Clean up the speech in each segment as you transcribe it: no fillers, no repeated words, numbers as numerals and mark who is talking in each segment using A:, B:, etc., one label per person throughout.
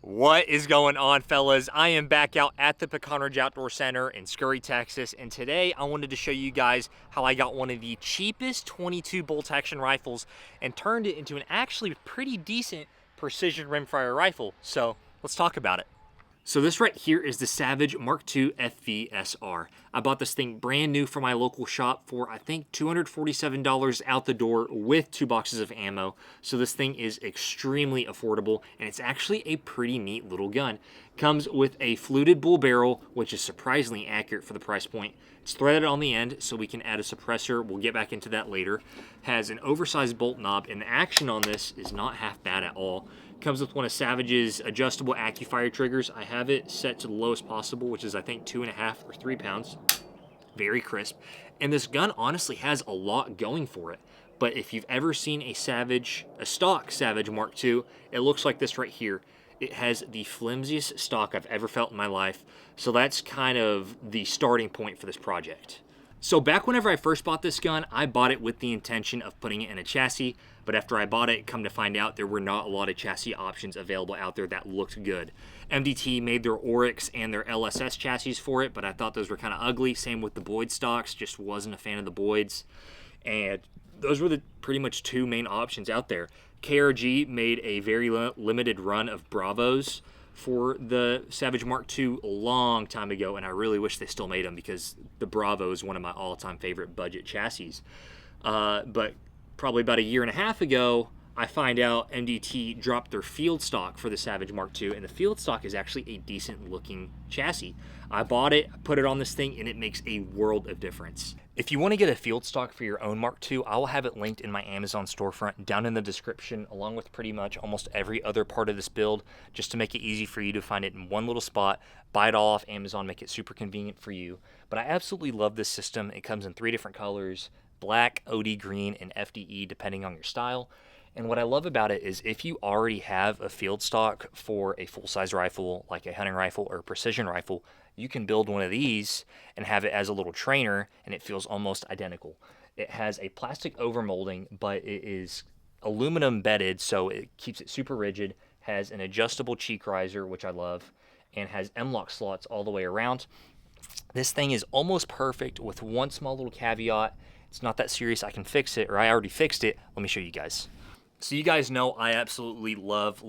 A: What is going on, fellas? I am back out at the Pecan Ridge Outdoor Center in Scurry, Texas, and today I wanted to show you guys how I got one of the cheapest 22 bolt action rifles and turned it into an actually pretty decent precision rimfire rifle. So let's talk about it. So this right here is the Savage MKII FV-SR. I bought this thing brand new from my local shop for, I think, $247 out the door with 2 boxes of ammo. So this thing is extremely affordable, and it's actually a pretty neat little gun. Comes with a fluted bull barrel, which is surprisingly accurate for the price point. It's threaded on the end, so we can add a suppressor. We'll get back into that later. Has an oversized bolt knob, and the action on this is not half bad at all. Comes with one of Savage's adjustable AccuFire triggers. I have it set to the lowest possible, which is I think 2.5 or 3 pounds. Very crisp. And this gun honestly has a lot going for it. But if you've ever seen a stock Savage Mark II, it looks like this right here. It has the flimsiest stock I've ever felt in my life. So that's kind of the starting point for this project. So back whenever I first bought this gun, I bought it with the intention of putting it in a chassis, but after I bought it, come to find out there were not a lot of chassis options available out there that looked good. MDT made their Oryx and their LSS chassis for it, but I thought those were kind of ugly. Same with the Boyd stocks, just wasn't a fan of the Boyds. And those were the pretty much 2 main options out there. KRG made a very limited run of Bravos for the Savage Mark II a long time ago, and I really wish they still made them because the Bravo is one of my all-time favorite budget chassis. But probably about 1.5 years ago, I find out MDT dropped their Field Stock for the Savage Mark II, and the Field Stock is actually a decent-looking chassis. I bought it, put it on this thing, and it makes a world of difference. If you want to get a Field Stock for your own Mark II, I will have it linked in my Amazon storefront down in the description, along with pretty much almost every other part of this build, just to make it easy for you to find it in one little spot, buy it all off Amazon, make it super convenient for you. But I absolutely love this system. It comes in 3 different colors: black, OD green, and FDE, depending on your style. And what I love about it is if you already have a Field Stock for a full-size rifle, like a hunting rifle or a precision rifle, you can build one of these and have it as a little trainer, and it feels almost identical. It has a plastic overmolding, but it is aluminum bedded, so it keeps it super rigid, has an adjustable cheek riser, which I love, and has M-LOK slots all the way around. This thing is almost perfect with one small little caveat. It's not that serious. I can fix it, or I already fixed it. Let me show you guys. So you guys know I absolutely love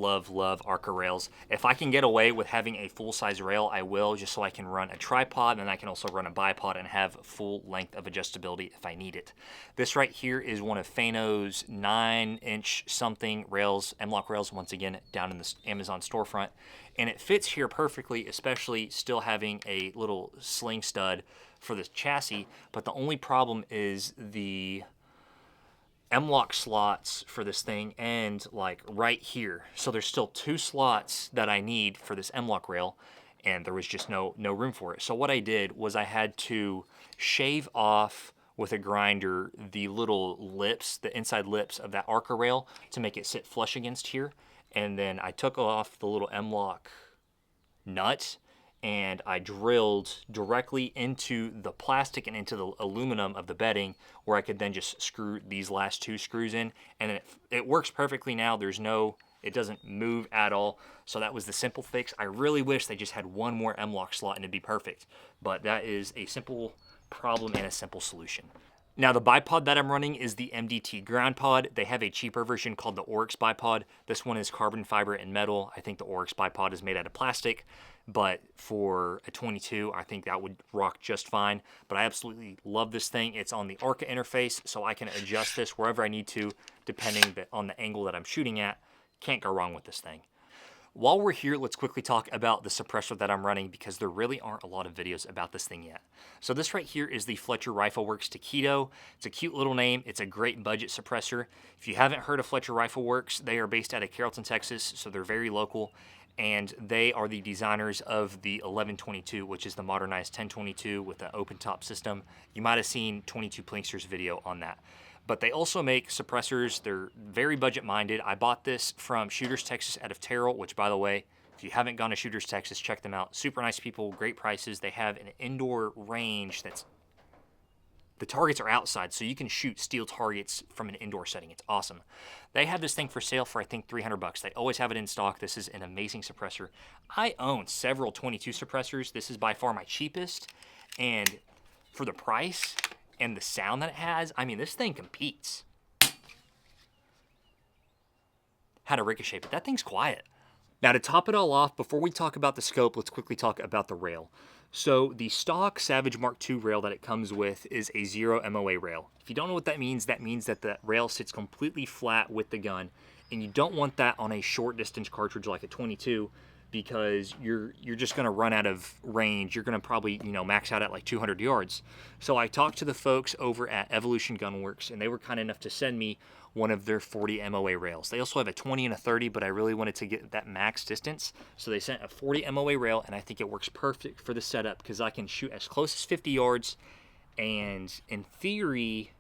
A: Arca rails. If I can get away with having a full-size rail, I will, just so I can run a tripod, and I can also run a bipod and have full length of adjustability if I need it. This right here is one of Fano's 9-inch something rails, M-LOK rails, once again, down in the Amazon storefront. And it fits here perfectly, especially still having a little sling stud for this chassis. But the only problem is the M-LOK slots for this thing and like right here. So there's still 2 slots that I need for this M-LOK rail, and there was just no room for it. So what I did was I had to shave off with a grinder the little lips, the inside lips of that Arca rail to make it sit flush against here. And then I took off the little M-LOK nut, and I drilled directly into the plastic and into the aluminum of the bedding, where I could then just screw these last 2 screws in, and it works perfectly now. It doesn't move at all. So that was the simple fix. I really wish they just had one more M-LOK slot and it'd be perfect, but that is a simple problem and a simple solution. Now the bipod that I'm running is the MDT ground pod. They have a cheaper version called the Oryx bipod. This one is carbon fiber and metal. I think the Oryx bipod is made out of plastic, but for a 22, I think that would rock just fine. But I absolutely love this thing. It's on the Arca interface, so I can adjust this wherever I need to, depending on the angle that I'm shooting at. Can't go wrong with this thing. While we're here, let's quickly talk about the suppressor that I'm running, because there really aren't a lot of videos about this thing yet. So this right here is the Fletcher Rifle Works Taquito. It's a cute little name. It's a great budget suppressor. If you haven't heard of Fletcher Rifle Works, they are based out of Carrollton, Texas, so they're very local, and they are the designers of the 1122, which is the modernized 1022 with the open top system. You might have seen 22 Plinkster's video on that. But they also make suppressors. They're very budget minded. I bought this from Shooters Texas out of Terrell, which, by the way, if you haven't gone to Shooters Texas, check them out. Super nice people, great prices. They have an indoor range that's the targets are outside, so you can shoot steel targets from an indoor setting. It's awesome. They have this thing for sale for, I think, 300 bucks. They always have it in stock. This is an amazing suppressor. I own several 22 suppressors. This is by far my cheapest, and for the price and the sound that it has, I mean, this thing competes. Had a ricochet, but that thing's quiet. Now, to top it all off, before we talk about the scope, let's quickly talk about the rail. So the stock Savage Mark II rail that it comes with is a 0 MOA rail. If you don't know what that means that the rail sits completely flat with the gun, and you don't want that on a short distance cartridge like a 22, because you're just going to run out of range. You're going to probably, you know, max out at like 200 yards. So I talked to the folks over at Evolution Gun Works, and they were kind enough to send me one of their 40 MOA rails. They also have a 20 and a 30, but I really wanted to get that max distance. So they sent a 40 MOA rail, and I think it works perfect for the setup because I can shoot as close as 50 yards. And in theory,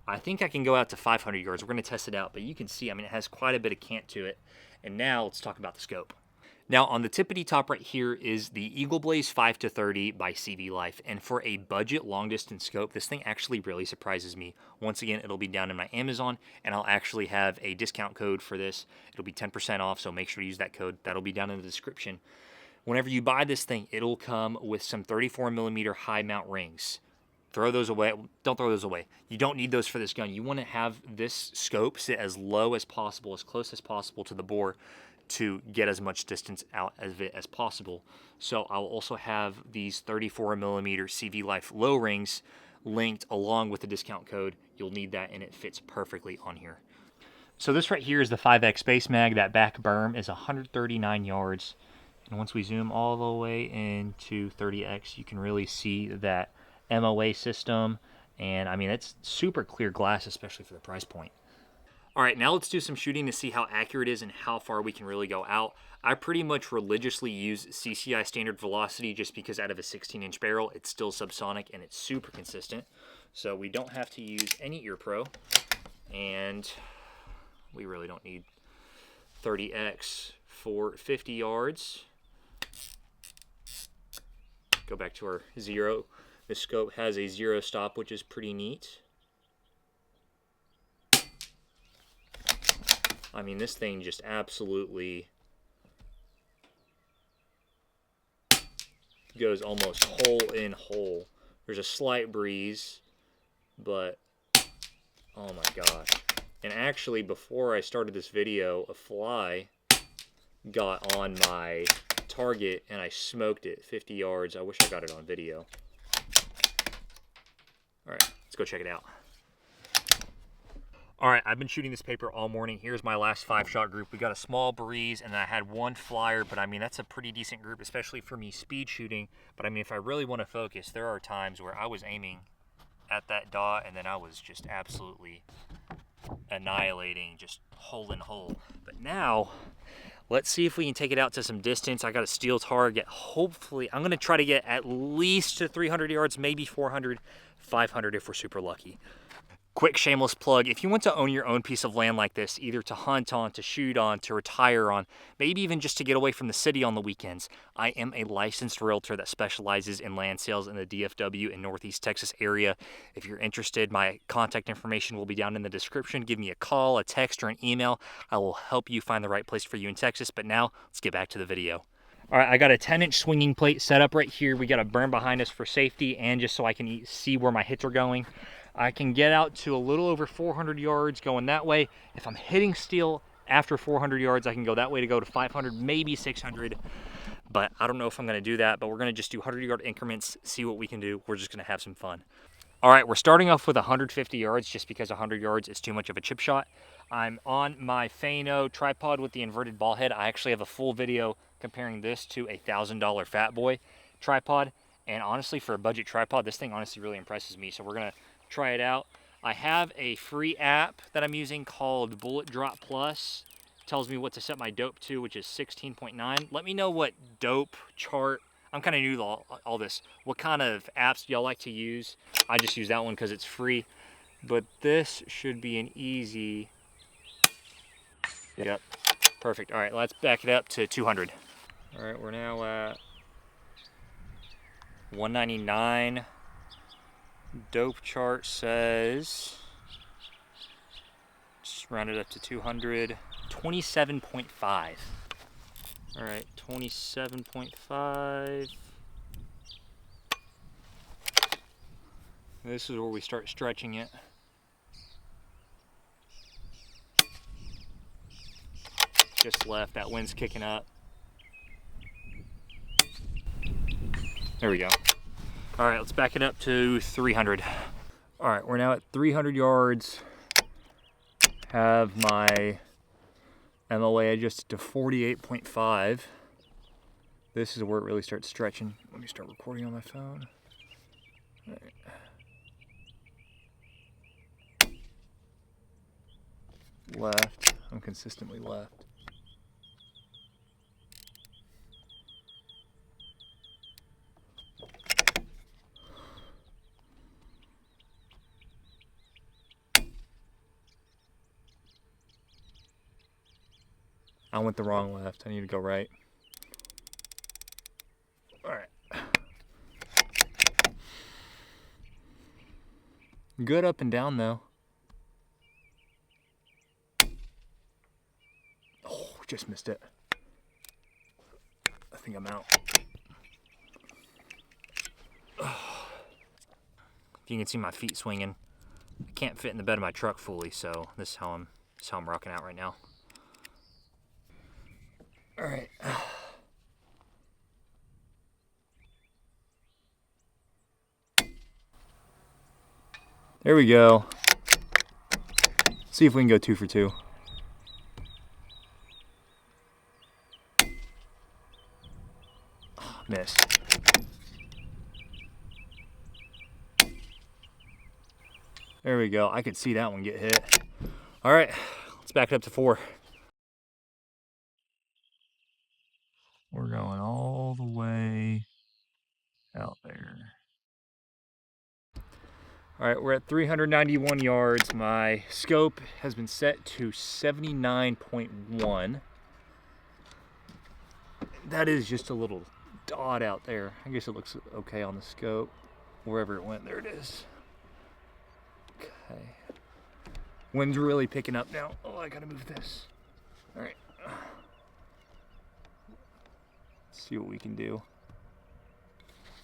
A: I think I can go out to 500 yards. We're going to test it out, but you can see, I mean, it has quite a bit of cant to it. And now let's talk about the scope. Now, on the tippity top right here is the Eagle Blaze 5-30 by CV Life, and for a budget long distance scope, this thing actually really surprises me. Once again, it'll be down in my Amazon, and I'll actually have a discount code for this. It'll be 10% off, so make sure to use that code. That'll be down in the description. Whenever you buy this thing, it'll come with some 34mm high mount rings. Throw those away. Don't throw those away. You don't need those for this gun. You want to have this scope sit as low as possible, as close as possible to the bore, to get as much distance out of it as possible. So I'll also have these 34mm CV Life low rings linked along with the discount code. You'll need that, and it fits perfectly on here. So this right here is the 5X Space Mag. That back berm is 139 yards. And once we zoom all the way into 30X, you can really see that MOA system. And I mean, it's super clear glass, especially for the price point. All right, now let's do some shooting to see how accurate it is and how far we can really go out. I pretty much religiously use CCI standard velocity just because out of a 16-inch barrel, it's still subsonic and it's super consistent. So we don't have to use any ear pro, and we really don't need 30X for 50 yards. Go back to our 0. The scope has a 0 stop, which is pretty neat. I mean, this thing just absolutely goes almost hole in hole. There's a slight breeze, but oh my gosh. And actually, before I started this video, a fly got on my target and I smoked it 50 yards. I wish I got it on video. All right, let's go check it out. All right, I've been shooting this paper all morning. Here's my last 5-shot group. We got a small breeze, and then I had one flyer, but I mean, that's a pretty decent group, especially for me speed shooting. But I mean, if I really want to focus, there are times where I was aiming at that dot, and then I was just absolutely annihilating, just hole in hole. But now, let's see if we can take it out to some distance. I got a steel target. Hopefully, I'm going to try to get at least to 300 yards, maybe 400, 500 if we're super lucky. Quick shameless plug, if you want to own your own piece of land like this, either to hunt on, to shoot on, to retire on, maybe even just to get away from the city on the weekends, I am a licensed realtor that specializes in land sales in the DFW and Northeast Texas area. If you're interested, my contact information will be down in the description. Give me a call, a text, or an email. I will help you find the right place for you in Texas. But now, let's get back to the video. All right, I got a 10-inch swinging plate set up right here. We got a berm behind us for safety and just so I can see where my hits are going. I can get out to a little over 400 yards going that way. If I'm hitting steel after 400 yards, I can go that way to go to 500, maybe 600. But I don't know if I'm going to do that, but we're going to just do 100-yard increments, see what we can do. We're just going to have some fun. All right, we're starting off with 150 yards just because 100 yards is too much of a chip shot. I'm on my Fano tripod with the inverted ball head. I actually have a full video comparing this to a $1,000 Fat Boy tripod. And honestly, for a budget tripod, this thing honestly really impresses me. So we're going to try it out. I have a free app that I'm using called Bullet Drop Plus. It tells me what to set my dope to, which is 16.9. Let me know what dope chart. I'm kind of new to all this. What kind of apps do y'all like to use? I just use that one because it's free. But this should be an easy. Yep, perfect. All right, let's back it up to 200. All right, we're now at 199. Dope chart says, just round it up to 200, 27.5. All right, 27.5. This is where we start stretching it. Just left, that wind's kicking up. There we go. All right, let's back it up to 300. All right, we're now at 300 yards. Have my MOA adjusted to 48.5. This is where it really starts stretching. Let me start recording on my phone. All right. Left, I'm consistently left. I went the wrong left. I need to go right. All right. Good up and down though. Oh, just missed it. I think I'm out. You can see my feet swinging. I can't fit in the bed of my truck fully, so this is how I'm rocking out right now. All right. There we go. See if we can go 2 for 2. Oh, missed. There we go. I could see that one get hit. All right, let's back it up to 4. We're going all the way out there. All right, we're at 391 yards. My scope has been set to 79.1. That is just a little dot out there. I guess it looks okay on the scope. Wherever it went, there it is. Okay. Wind's really picking up now. Oh, I gotta move this. All right. Let's see what we can do.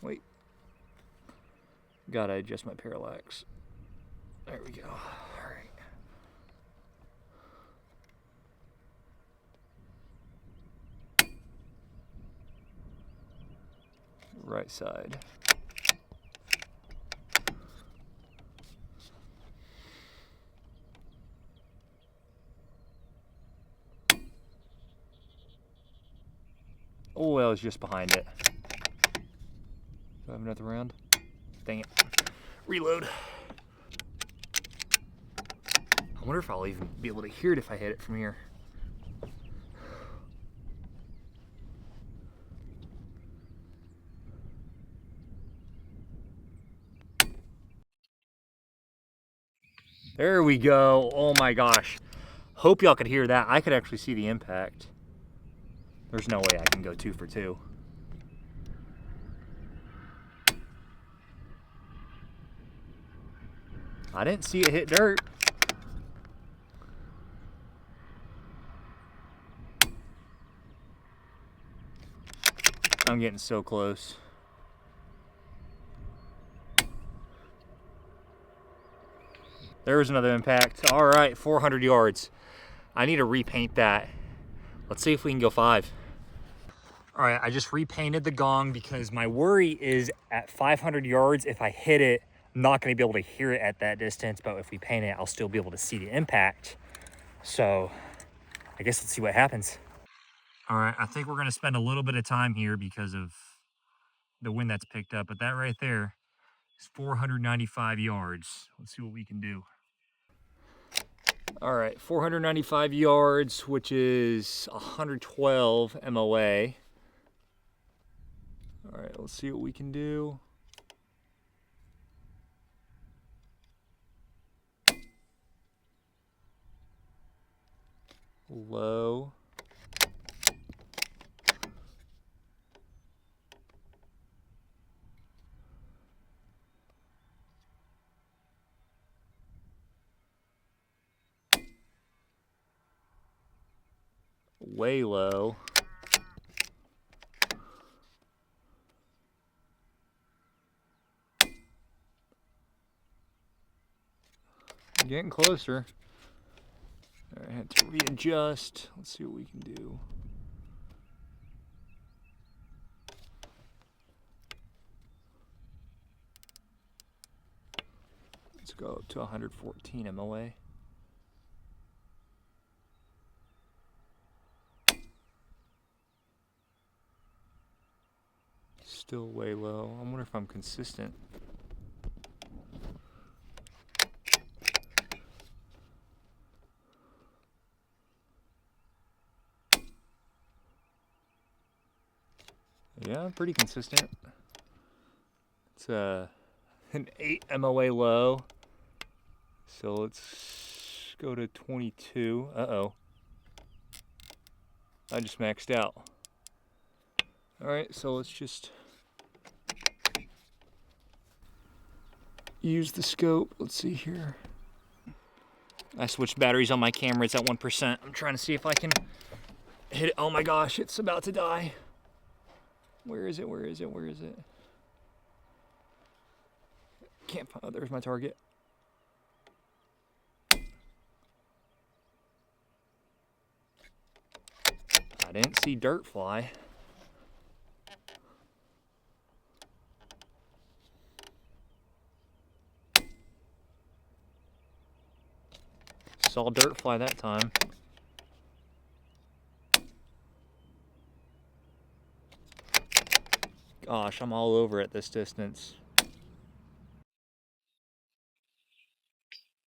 A: Wait. Gotta adjust my parallax. There we go. All right. Right side. Oh, I was just behind it. Do I have another round? Dang it. Reload. I wonder if I'll even be able to hear it if I hit it from here. There we go. Oh my gosh. Hope y'all could hear that. I could actually see the impact. There's no way I can go 2 for 2. I didn't see it hit dirt. I'm getting so close. There was another impact. All right, 400 yards. I need to repaint that. Let's see if we can go 5. All right, I just repainted the gong because my worry is at 500 yards, if I hit it, I'm not gonna be able to hear it at that distance, but if we paint it, I'll still be able to see the impact. So I guess let's see what happens. All right, I think we're gonna spend a little bit of time here because of the wind that's picked up, but that right there is 495 yards. Let's see what we can do. All right, 495 yards, which is 112 MOA. All right, let's see what we can do. Low. way low. Getting closer. I had to readjust. Let's see what we can do. Let's go up to 114 MOA. Still way low. I wonder if I'm consistent. Yeah, pretty consistent. It's an 8 MOA low. So let's go to 22. Uh-oh. I just maxed out. All right, so let's just use the scope. Let's see here. I switched batteries on my camera. It's at 1%. I'm trying to see if I can hit it. Oh my gosh, it's about to die. Where is it? Where is it? Where is it? Can't find. Oh, there's my target. I didn't see dirt fly. Saw dirt fly that time. Gosh, I'm all over at this distance.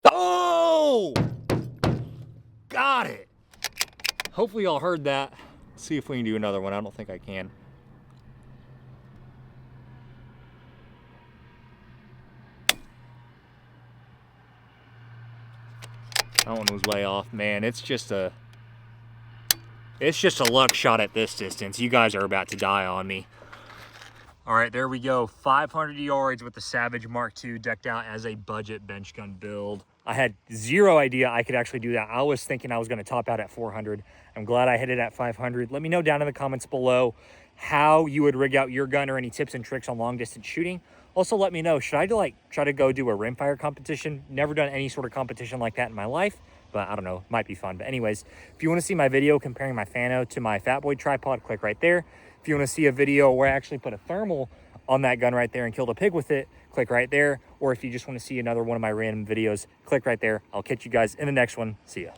A: Oh! Got it! Hopefully y'all heard that. Let's see if we can do another one. I don't think I can. That one was way off, man. It's just a luck shot at this distance. You guys are about to die on me. All right, there we go. 500 yards with the Savage MKII decked out as a budget bench gun build. I had zero idea I could actually do that. I was thinking I was going to top out at 400. I'm glad I hit it at 500. Let me know down in the comments below how you would rig out your gun or any tips and tricks on long distance shooting. Also, let me know, should I try to go do a rimfire competition? Never done any sort of competition like that in my life, but I don't know, might be fun. But anyways, if you want to see my video comparing my Fano to my Fatboy tripod, click right there. If you want to see a video where I actually put a thermal on that gun right there and killed a pig with it, click right there. Or if you just want to see another one of my random videos, click right there. I'll catch you guys in the next one. See ya.